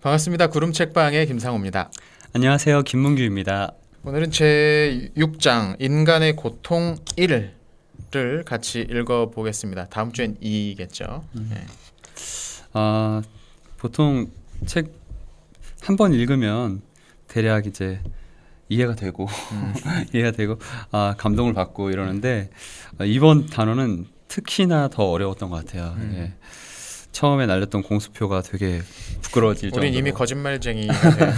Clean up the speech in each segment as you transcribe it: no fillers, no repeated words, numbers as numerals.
반갑습니다. 구름책방의 김상호입니다. 안녕하세요. 김문규입니다. 오늘은 제6장 인간의 고통 1을 같이 읽어보겠습니다. 다음 주엔 2겠죠. 네. 보통 책 한 번 읽으면 대략 이제 이해가 되고 이해가 되고 감동을 받고 이러는데 이번 단어는 특히나 더 어려웠던 것 같아요. 예. 처음에 날렸던 공수표가 되게 부끄러워질 정도로. 우린 이미 거짓말쟁이가 돼요.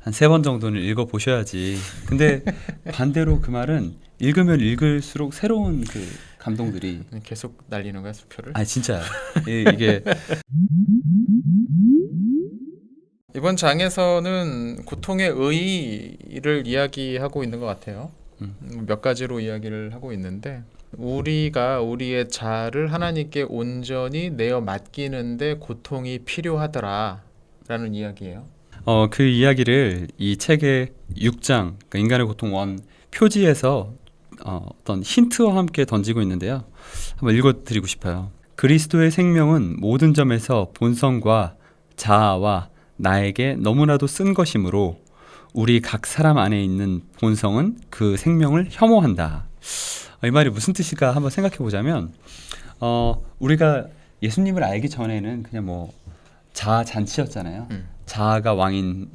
한 3번 정도는 읽어보셔야지. 근데 반대로 그 말은 읽으면 읽을수록 새로운 그 감동들이 계속 날리는 거야, 수표를? 진짜 이게 이번 장에서는 고통의 의의를 이야기하고 있는 것 같아요. 몇 가지로 이야기를 하고 있는데 우리가 우리의 자아를 하나님께 온전히 내어 맡기는데 고통이 필요하더라 라는 이야기예요. 그 이야기를 이 책의 6장 그러니까 인간의 고통 1 표지에서 어떤 힌트와 함께 던지고 있는데요. 한번 읽어드리고 싶어요. 그리스도의 생명은 모든 점에서 본성과 자아와 나에게 너무나도 쓴 것이므로 우리 각 사람 안에 있는 본성은 그 생명을 혐오한다. 이 말이 무슨 뜻일까 한번 생각해 보자면 우리가 예수님을 알기 전에는 그냥 뭐 자아 잔치였잖아요. 자아가 왕인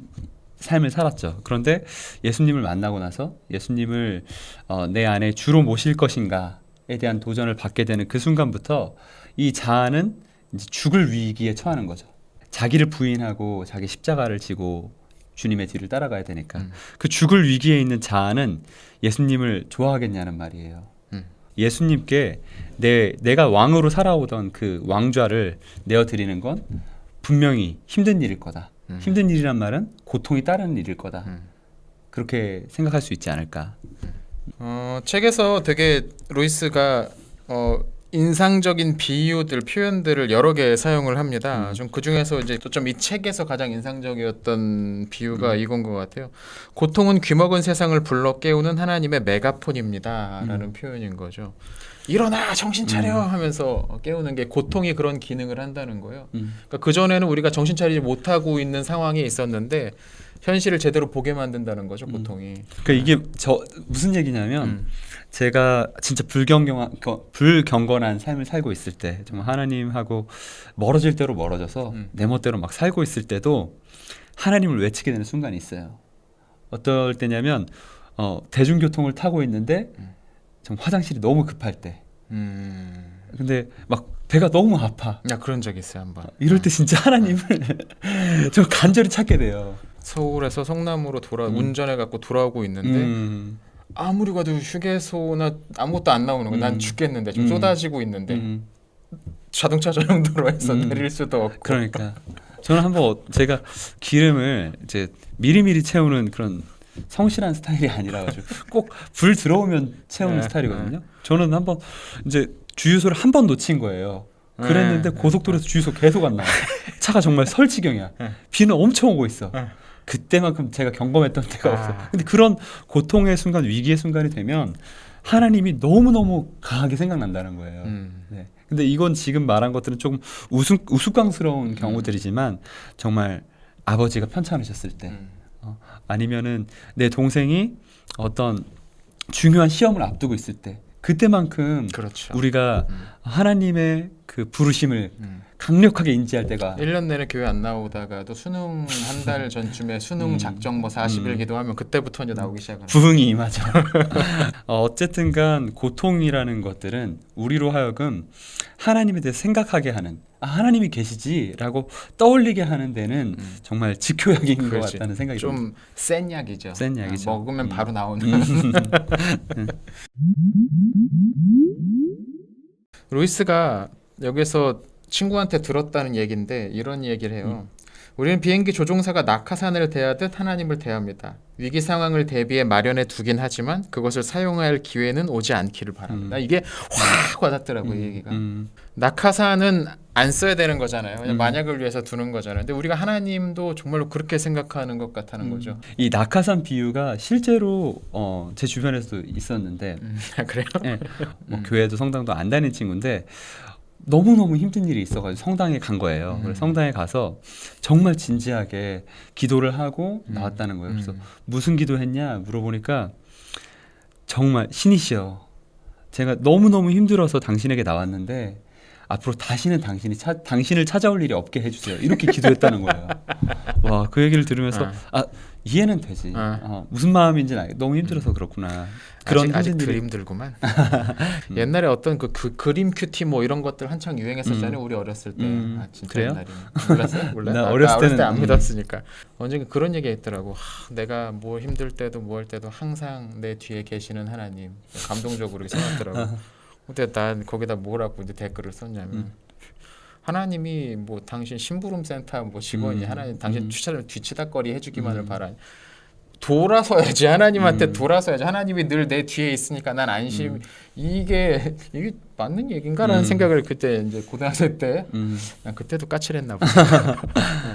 삶을 살았죠. 그런데 예수님을 만나고 나서 예수님을 내 안에 주로 모실 것인가에 대한 도전을 받게 되는 그 순간부터 이 자아는 이제 죽을 위기에 처하는 거죠. 자기를 부인하고 자기 십자가를 지고 주님의 뒤를 따라가야 되니까 그 죽을 위기에 있는 자아는 예수님을 좋아하겠냐는 말이에요. 예수님께 내가 왕으로 살아오던 그 왕좌를 내어드리는 건 분명히 힘든 일일 거다. 힘든 일이란 말은 고통이 따르는 일일 거다. 그렇게 생각할 수 있지 않을까. 책에서 되게 로이스가 인상적인 비유들, 표현들을 여러 개 사용을 합니다. 좀 그 중에서 이제 좀 이 책에서 가장 인상적이었던 비유가 이건 것 같아요. 고통은 귀먹은 세상을 불러 깨우는 하나님의 메가폰입니다라는 표현인 거죠. 일어나 정신 차려 하면서 깨우는 게 고통이 그런 기능을 한다는 거예요. 그러니까 그 전에는 우리가 정신 차리지 못하고 있는 상황에 있었는데 현실을 제대로 보게 만든다는 거죠, 고통이. 그러니까 이게 무슨 얘기냐면 제가 진짜 불경건한 삶을 살고 있을 때 정말 하나님하고 멀어질 대로 멀어져서 내 멋대로 막 살고 있을 때도 하나님을 외치게 되는 순간이 있어요. 어떨 때냐면 대중교통을 타고 있는데 좀 화장실이 너무 급할 때 근데 막 배가 너무 아파. 그런 적 있어요, 한번. 이럴 때 진짜 하나님을 좀 간절히 찾게 돼요. 서울에서 성남으로 운전해 갖고 돌아오고 있는데 아무리 가도 휴게소나 아무것도 안 나오는 거야. 난 죽겠는데 좀 쏟아지고 있는데 자동차 전용도로에서 내릴 수도 없고. 그러니까 저는 한번 제가 기름을 이제 미리미리 채우는 그런 성실한 스타일이 아니라 가지고 꼭 불 들어오면 채우는 스타일이거든요. 저는 한번 이제 주유소를 한 번 놓친 거예요. 그랬는데 고속도로에서 주유소 계속 안 나와. 차가 정말 설지경이야. 비는 엄청 오고 있어. 그때만큼 제가 경험했던 때가 없어요. 근데 그런 고통의 순간, 위기의 순간이 되면 하나님이 너무너무 강하게 생각난다는 거예요. 네. 근데 이건 지금 말한 것들은 조금 우스꽝스러운 경우들이지만 정말 아버지가 편찮으셨을 때 아니면은 내 동생이 어떤 중요한 시험을 앞두고 있을 때 그때만큼 그렇죠. 우리가 하나님의 그 부르심을 강력하게 인지할 때가 1년 내내 교회 안 나오다가도 수능 한 달 전쯤에 수능 작정 뭐 40일 기도하면 그때부터 이제 나오기 시작하는 부흥이 임하죠. 어쨌든 간 고통이라는 것들은 우리로 하여금 하나님에 대해서 생각하게 하는 하나님이 계시지라고 떠올리게 하는 데는 정말 지표약인 것 같다는 생각이 듭니다. 좀 센 약이죠. 센 약이죠. 먹으면 바로 나오는. 로이스가 여기서 친구한테 들었다는 얘기인데 이런 얘기를 해요. 우리는 비행기 조종사가 낙하산을 대하듯 하나님을 대합니다. 위기 상황을 대비해 마련해 두긴 하지만 그것을 사용할 기회는 오지 않기를 바랍니다. 이게 확 와닿더라고요, 이 얘기가. 낙하산은 안 써야 되는 거잖아요. 그냥 만약을 위해서 두는 거잖아요. 근데 우리가 하나님도 정말로 그렇게 생각하는 것 같다는 거죠. 이 낙하산 비유가 실제로 제 주변에서도 있었는데 그래요? 예, 뭐 교회도 성당도 안 다니는 친구인데 너무너무 힘든 일이 있어가지고 성당에 간 거예요. 그래서 성당에 가서 정말 진지하게 기도를 하고 나왔다는 거예요. 그래서 무슨 기도했냐 물어보니까 정말 신이시여, 제가 너무너무 힘들어서 당신에게 나왔는데 앞으로 다시는 당신을 찾아올 일이 없게 해주세요. 이렇게 기도했다는 거예요. 와, 그 얘기를 들으면서 이해는 되지. 무슨 마음인지는 알겠. 너무 힘들어서 그렇구나. 그런 아직 그림 들구만. 옛날에 어떤 그 그림 큐티 뭐 이런 것들 한창 유행했었잖아요. 우리 어렸을 때. 진짜 그래요? 옛날에 몰랐어요? 몰라? 나 어렸을 때 안 믿었으니까. 언젠가 그런 얘기 했더라고. 내가 뭐 힘들 때도 뭐 할 때도 항상 내 뒤에 계시는 하나님. 감동적으로 써놨더라고. 근데 난 거기다 뭐라고 이제 댓글을 썼냐면 하나님이 뭐 당신 심부름 센터 뭐 직원이 하나님 당신 뒤치다거리 해주기만을 바라. 돌아서야지. 하나님한테 돌아서야지. 하나님이 늘 내 뒤에 있으니까 난 안심. 이게 맞는 얘긴가라는 생각을 그때 이제 고등학생 때 난 그때도 까칠했나 보다.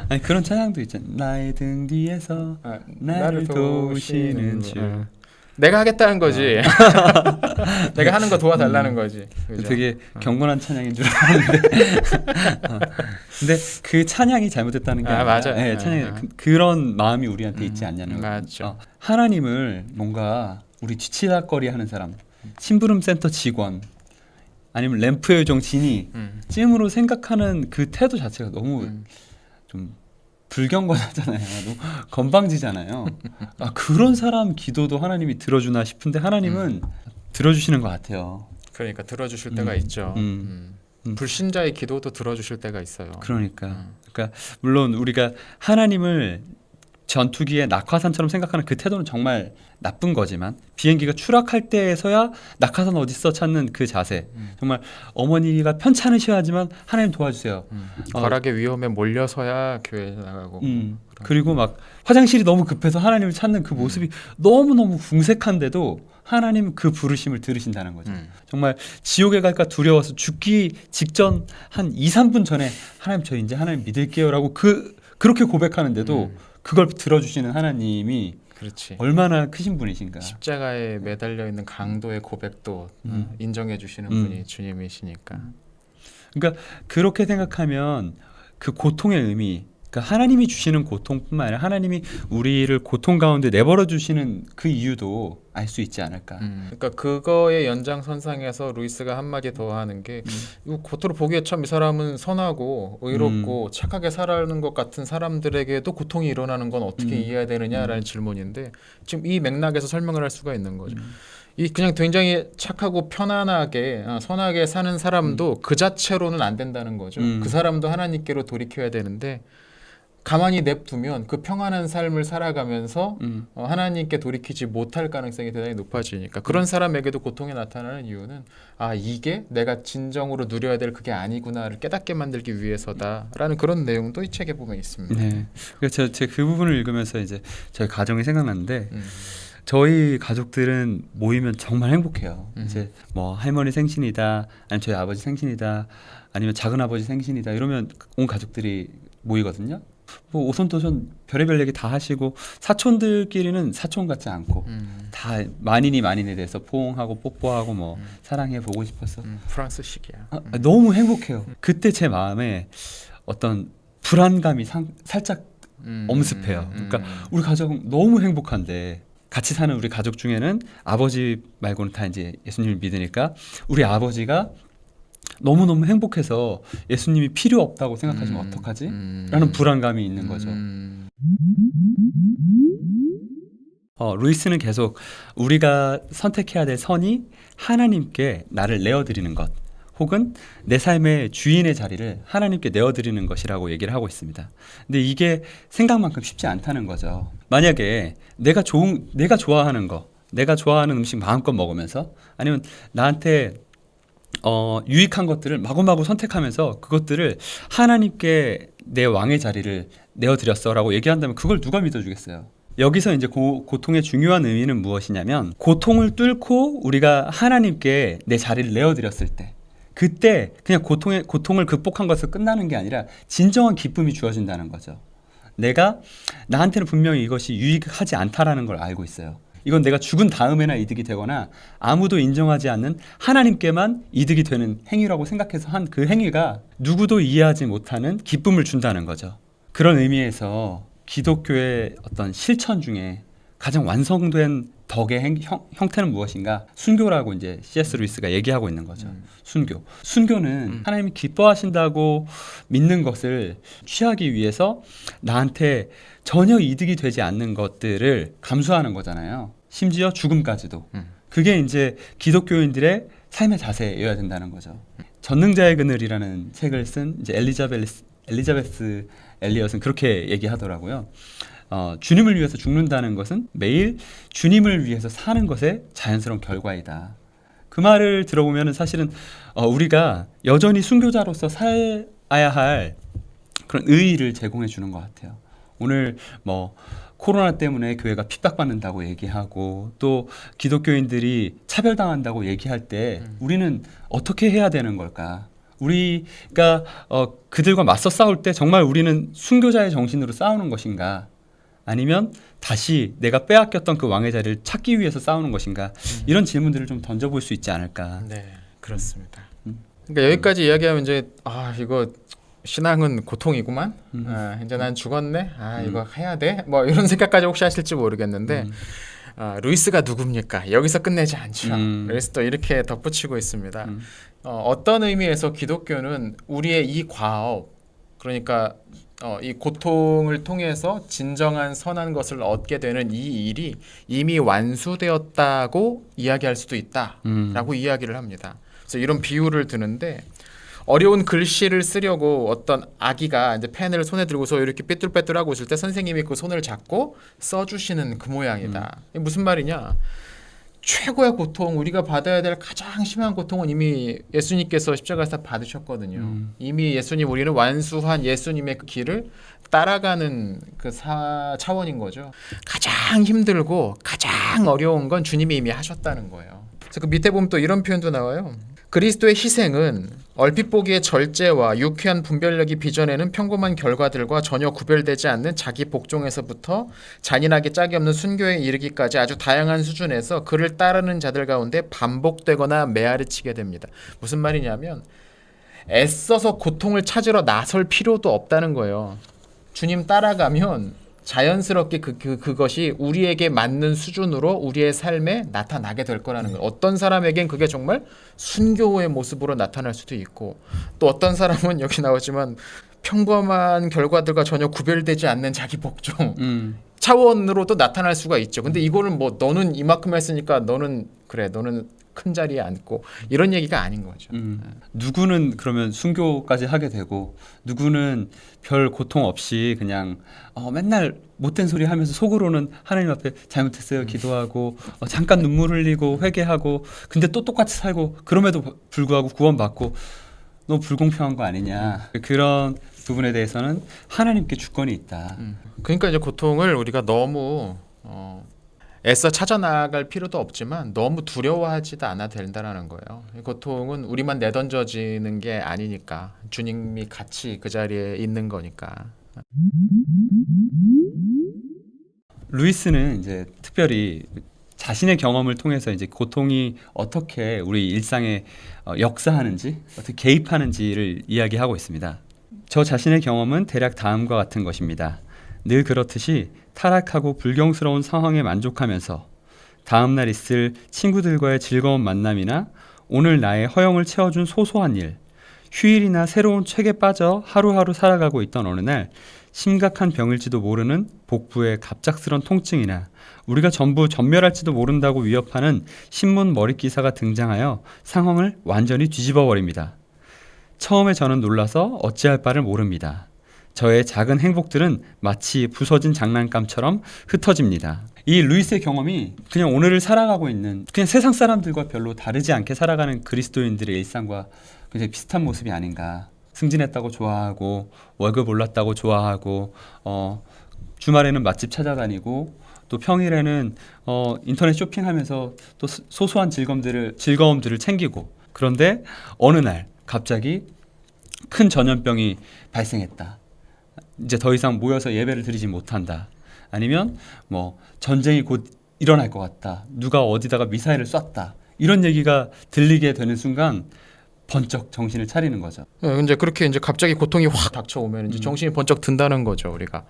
아니 그런 찬양도 있잖아. 나의 등 뒤에서 나를 도우시는 주. 내가 하겠다는 거지. 내가 하는 거 도와달라는 거지. 그죠? 되게 경건한 찬양인 줄 알았는데 근데 그 찬양이 잘못됐다는 게 아니라 맞아. 네, 그런 마음이 우리한테 있지 않냐는 맞죠. 하나님을 뭔가 우리 뒤치다거리 하는 사람, 심부름 센터 직원, 아니면 램프의 요정 진이 찜으로 생각하는 그 태도 자체가 너무 좀 불경건하잖아요. 너무 건방지잖아요. 그런 사람 기도도 하나님이 들어주나 싶은데 하나님은 들어주시는 것 같아요. 그러니까 들어주실 때가 있죠. 불신자의 기도도 들어주실 때가 있어요. 그러니까 물론 우리가 하나님을 전투기의 낙하산처럼 생각하는 그 태도는 정말 나쁜 거지만 비행기가 추락할 때에서야 낙하산 어딨어 찾는 그 자세, 정말 어머니가 편찮으셔야 하지만 하나님 도와주세요. 과락의 위험에 몰려서야 교회에 나가고 그리고 막 화장실이 너무 급해서 하나님을 찾는 그 모습이 너무너무 궁색한데도 하나님 그 부르심을 들으신다는 거죠. 정말 지옥에 갈까 두려워서 죽기 직전 한 2, 3분 전에 하나님 저 이제 하나님 믿을게요 라고 그렇게 고백하는데도 그걸 들어주시는 하나님이 그렇지. 얼마나 크신 분이신가. 십자가에 매달려 있는 강도의 고백도 인정해 주시는 분이 주님이시니까. 그러니까 그렇게 생각하면 그 고통의 의미, 그러니까 하나님이 주시는 고통뿐만 아니라 하나님이 우리를 고통 가운데 내버려 주시는 그 이유도 알 수 있지 않을까. 그러니까 그거의 연장선상에서 루이스가 한마디 더 하는 게 이거 겉으로 보기에 참 이 사람은 선하고 의롭고 착하게 살아가는 것 같은 사람들에게도 고통이 일어나는 건 어떻게 이해해야 되느냐라는 질문인데 지금 이 맥락에서 설명을 할 수가 있는 거죠. 이 그냥 굉장히 착하고 편안하게 선하게 사는 사람도 그 자체로는 안 된다는 거죠. 그 사람도 하나님께로 돌이켜야 되는데 가만히 냅두면 그 평안한 삶을 살아가면서 하나님께 돌이키지 못할 가능성이 대단히 높아지니까 그런 사람에게도 고통이 나타나는 이유는 이게 내가 진정으로 누려야 될 그게 아니구나를 깨닫게 만들기 위해서다라는 그런 내용도 이 책에 보면 있습니다. 네. 그러니까 제가 그 부분을 읽으면서 이제 저희 가정이 생각났는데 저희 가족들은 모이면 정말 행복해요. 이제 뭐 할머니 생신이다, 아니면 저희 아버지 생신이다, 아니면 작은 아버지 생신이다 이러면 온 가족들이 모이거든요. 뭐 오손도손 별의별 얘기 다 하시고 사촌들끼리는 사촌 같지 않고 다 만인에 대해서 포옹하고 뽀뽀하고 뭐 사랑해 보고 싶었어. 프랑스식이야. 너무 행복해요. 그때 제 마음에 어떤 불안감이 살짝 엄습해요. 그러니까 우리 가족은 너무 행복한데 같이 사는 우리 가족 중에는 아버지 말고는 다 이제 예수님을 믿으니까 우리 아버지가 너무너무 행복해서 예수님이 필요 없다고 생각하시면 어떡하지? 라는 불안감이 있는 거죠. 루이스는 계속 우리가 선택해야 될 선이 하나님께 나를 내어드리는 것 혹은 내 삶의 주인의 자리를 하나님께 내어드리는 것이라고 얘기를 하고 있습니다. 근데 이게 생각만큼 쉽지 않다는 거죠. 만약에 내가 좋아하는 거, 내가 좋아하는 음식 마음껏 먹으면서 아니면 나한테 유익한 것들을 마구마구 선택하면서 그것들을 하나님께 내 왕의 자리를 내어드렸어라고 얘기한다면 그걸 누가 믿어주겠어요? 여기서 이제 고통의 중요한 의미는 무엇이냐면 고통을 뚫고 우리가 하나님께 내 자리를 내어드렸을 때 그때 그냥 고통을 극복한 것을 끝나는 게 아니라 진정한 기쁨이 주어진다는 거죠. 내가 나한테는 분명히 이것이 유익하지 않다라는 걸 알고 있어요. 이건 내가 죽은 다음에나 이득이 되거나 아무도 인정하지 않는 하나님께만 이득이 되는 행위라고 생각해서 한 그 행위가 누구도 이해하지 못하는 기쁨을 준다는 거죠. 그런 의미에서 기독교의 어떤 실천 중에 가장 완성된 덕의 형태는 무엇인가? 순교라고 이제 C.S. 루이스가 얘기하고 있는 거죠. 순교는 하나님이 기뻐하신다고 믿는 것을 취하기 위해서 나한테 전혀 이득이 되지 않는 것들을 감수하는 거잖아요. 심지어 죽음까지도. 그게 이제 기독교인들의 삶의 자세여야 된다는 거죠. 전능자의 그늘이라는 책을 쓴 이제 엘리자베스 엘리엇은 그렇게 얘기하더라고요. 주님을 위해서 죽는다는 것은 매일 주님을 위해서 사는 것의 자연스러운 결과이다. 그 말을 들어보면 사실은 우리가 여전히 순교자로서 살아야 할 그런 의의를 제공해 주는 것 같아요. 오늘 뭐 코로나 때문에 교회가 핍박받는다고 얘기하고 또 기독교인들이 차별당한다고 얘기할 때 우리는 어떻게 해야 되는 걸까? 우리가 그들과 맞서 싸울 때 정말 우리는 순교자의 정신으로 싸우는 것인가? 아니면 다시 내가 빼앗겼던 그 왕의 자리를 찾기 위해서 싸우는 것인가? 이런 질문들을 좀 던져볼 수 있지 않을까? 네, 그렇습니다. 그러니까 여기까지 이야기하면 이제 이거 신앙은 고통이구만. 이제 난 죽었네. 이거 해야 돼. 뭐 이런 생각까지 혹시 하실지 모르겠는데 루이스가 누굽니까? 여기서 끝내지 않죠. 루이스도 이렇게 덧붙이고 있습니다. 어떤 의미에서 기독교는 우리의 이 과업, 그러니까 이 고통을 통해서 진정한 선한 것을 얻게 되는 이 일이 이미 완수되었다고 이야기할 수도 있다라고 이야기를 합니다. 그래서 이런 비유를 드는데 어려운 글씨를 쓰려고 어떤 아기가 이제 펜을 손에 들고서 이렇게 삐뚤빼뚤하고 있을 때 선생님이 그 손을 잡고 써주시는 그 모양이다. 이게 무슨 말이냐? 최고의 고통, 우리가 받아야 될 가장 심한 고통은 이미 예수님께서 십자가에서 받으셨거든요. 이미 예수님, 우리는 완수한 예수님의 그 길을 따라가는 그 차원인 거죠. 가장 힘들고 가장 어려운 건 주님이 이미 하셨다는 거예요. 그래서 그 밑에 보면 또 이런 표현도 나와요. 그리스도의 희생은 얼핏 보기에 절제와 유쾌한 분별력이 빚어내는 평범한 결과들과 전혀 구별되지 않는 자기 복종에서부터 잔인하게 짝이 없는 순교에 이르기까지 아주 다양한 수준에서 그를 따르는 자들 가운데 반복되거나 메아리치게 됩니다. 무슨 말이냐면 애써서 고통을 찾으러 나설 필요도 없다는 거예요. 주님 따라가면 자연스럽게 그것이 우리에게 맞는 수준으로 우리의 삶에 나타나게 될 거라는 거예요. 어떤 사람에겐 그게 정말 순교의 모습으로 나타날 수도 있고 또 어떤 사람은 여기 나오지만 평범한 결과들과 전혀 구별되지 않는 자기 복종 차원으로도 나타날 수가 있죠. 근데 이거를 뭐 너는 이만큼 했으니까 너는 큰 자리에 앉고 이런 얘기가 아닌 거죠. 누구는 그러면 순교까지 하게 되고 누구는 별 고통 없이 그냥 맨날 못된 소리 하면서 속으로는 하나님 앞에 잘못했어요 기도하고 잠깐 눈물 흘리고 회개하고 근데 또 똑같이 살고 그럼에도 불구하고 구원받고 너무 불공평한 거 아니냐. 그런 부분에 대해서는 하나님께 주권이 있다. 그러니까 이제 고통을 우리가 너무 애써 찾아나갈 필요도 없지만 너무 두려워하지도 않아도 된다는 거예요. 고통은 우리만 내던져지는 게 아니니까 주님이 같이 그 자리에 있는 거니까. 루이스는 이제 특별히 자신의 경험을 통해서 이제 고통이 어떻게 우리 일상에 역사하는지, 어떻게 개입하는지를 이야기하고 있습니다. 저 자신의 경험은 대략 다음과 같은 것입니다. 늘 그렇듯이 타락하고 불경스러운 상황에 만족하면서 다음날 있을 친구들과의 즐거운 만남이나 오늘 나의 허영을 채워준 소소한 일, 휴일이나 새로운 책에 빠져 하루하루 살아가고 있던 어느 날 심각한 병일지도 모르는 복부의 갑작스런 통증이나 우리가 전부 전멸할지도 모른다고 위협하는 신문 머릿 기사가 등장하여 상황을 완전히 뒤집어 버립니다. 처음에 저는 놀라서 어찌할 바를 모릅니다. 저의 작은 행복들은 마치 부서진 장난감처럼 흩어집니다. 이 루이스의 경험이 그냥 오늘을 살아가고 있는 그냥 세상 사람들과 별로 다르지 않게 살아가는 그리스도인들의 일상과 굉장히 비슷한 모습이 아닌가. 승진했다고 좋아하고 월급 올랐다고 좋아하고 주말에는 맛집 찾아다니고 또 평일에는 인터넷 쇼핑하면서 또 소소한 즐거움들을 챙기고 그런데 어느 날 갑자기 큰 전염병이 발생했다. 이제 더 이상 모여서 예배를 드리지 못한다. 아니면 뭐 전쟁이 곧 일어날 것 같다. 누가 어디다가 미사일을 쐈다. 이런 얘기가 들리게 되는 순간 번쩍 정신을 차리는 거죠. 이제 그렇게 이제 갑자기 고통이 확 닥쳐오면 이제 정신이 번쩍 든다는 거죠. 우리가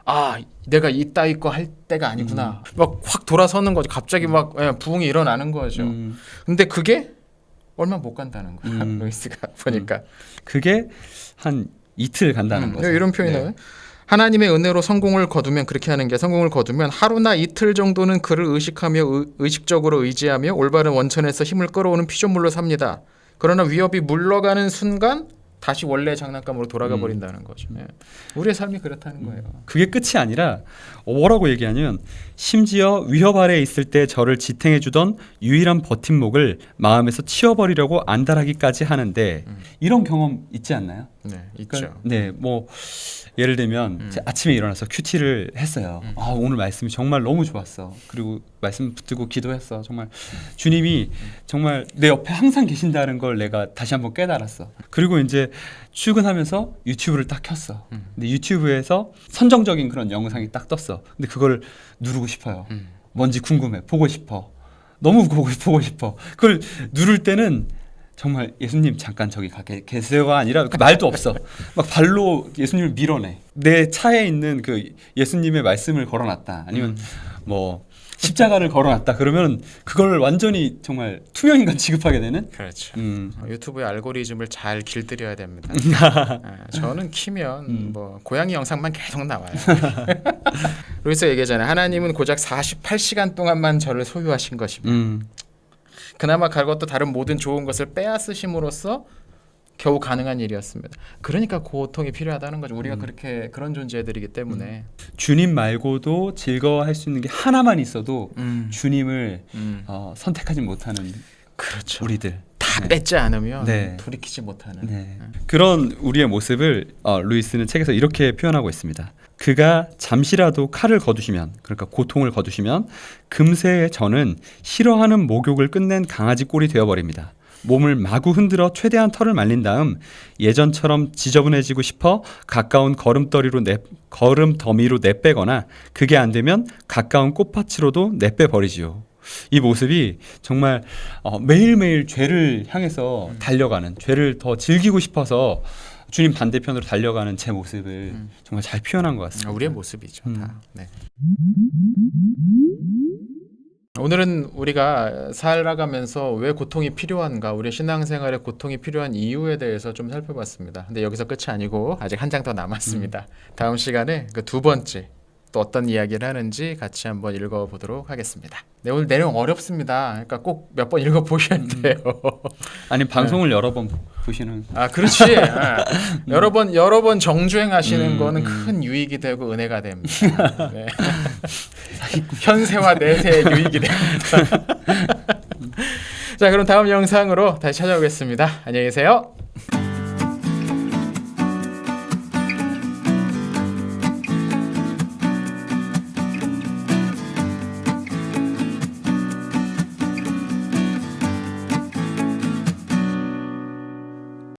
아 내가 이따위 거 할 때가 아니구나. 막 확 돌아서는 거죠. 갑자기 막 부흥이 일어나는 거죠. 근데 그게 얼마 못 간다는 거야. 루이스가 보니까 그게 한 이틀 간다는 거죠. 이런 표현을 하나님의 은혜로 성공을 거두면 그렇게 하는 게 성공을 거두면 하루나 이틀 정도는 그를 의식하며 의식적으로 의지하며 올바른 원천에서 힘을 끌어오는 피조물로 삽니다. 그러나 위협이 물러가는 순간 다시 원래의 장난감으로 돌아가 버린다는 거죠. 우리의 삶이 그렇다는 거예요. 그게 끝이 아니라 뭐라고 얘기하냐면 심지어 위협 아래에 있을 때 저를 지탱해 주던 유일한 버팀목을 마음에서 치워버리려고 안달하기까지 하는데 이런 경험 있지 않나요? 네, 있죠. 그러니까, 네, 뭐 예를 들면 아침에 일어나서 큐티를 했어요. 아, 오늘 말씀이 정말 너무 좋았어. 그리고 말씀 붙들고 기도했어. 정말 주님이 정말 내 옆에 항상 계신다는 걸 내가 다시 한번 깨달았어. 그리고 이제 출근하면서 유튜브를 딱 켰어. 근데 유튜브에서 선정적인 그런 영상이 딱 떴어. 근데 그걸 누르고 싶어요. 뭔지 궁금해. 보고 싶어. 너무 보고 싶어. 그걸 누를 때는 정말 예수님 잠깐 저기 계세요가 아니라 그 말도 없어. 막 발로 예수님을 밀어내. 내 차에 있는 그 예수님의 말씀을 걸어놨다. 아니면 뭐 십자가를 걸어놨다. 그러면 그걸 완전히 정말 투명인간 취급하게 되는. 그렇죠. 유튜브의 알고리즘을 잘 길들여야 됩니다. 저는 키면 뭐 고양이 영상만 계속 나와요. 루이스 얘기하잖아요. 하나님은 고작 48시간 동안만 저를 소유하신 것입니다. 그나마 그것도 다른 모든 좋은 것을 빼앗으심으로써 겨우 가능한 일이었습니다. 그러니까 고통이 필요하다는 거죠. 우리가 그렇게 그런 존재들이기 때문에 주님 말고도 즐거워할 수 있는 게 하나만 있어도 주님을 선택하지 못하는 그렇죠. 우리들 다 뺏지 않으면 네. 돌이키지 못하는 그런 우리의 모습을 루이스는 책에서 이렇게 표현하고 있습니다. 그가 잠시라도 칼을 거두시면, 그러니까 고통을 거두시면 금세 저는 싫어하는 목욕을 끝낸 강아지 꼴이 되어버립니다. 몸을 마구 흔들어 최대한 털을 말린 다음 예전처럼 지저분해지고 싶어 가까운 걸음더미로 내빼거나 그게 안 되면 가까운 꽃밭으로도 내빼버리지요. 이 모습이 정말 매일매일 죄를 향해서 달려가는, 죄를 더 즐기고 싶어서 주님 반대편으로 달려가는 제 모습을 정말 잘 표현한 것 같습니다. 우리의 모습이죠. 다. 네. 오늘은 우리가 살아가면서 왜 고통이 필요한가, 우리 신앙생활에 고통이 필요한 이유에 대해서 좀 살펴봤습니다. 근데 여기서 끝이 아니고 아직 한 장 더 남았습니다. 다음 시간에 그 두 번째 또 어떤 이야기를 하는지 같이 한번 읽어보도록 하겠습니다. 네, 오늘 내용 어렵습니다. 그러니까 꼭 몇 번 읽어보셔야 돼요. 아니 방송을 여러 번 보시는. 그렇지. 여러 번 정주행하시는 거는 큰 유익이 되고 은혜가 됩니다. 네. 현세와 내세의 유익이 됩니다. 자, 그럼 다음 영상으로 다시 찾아오겠습니다. 안녕히 계세요.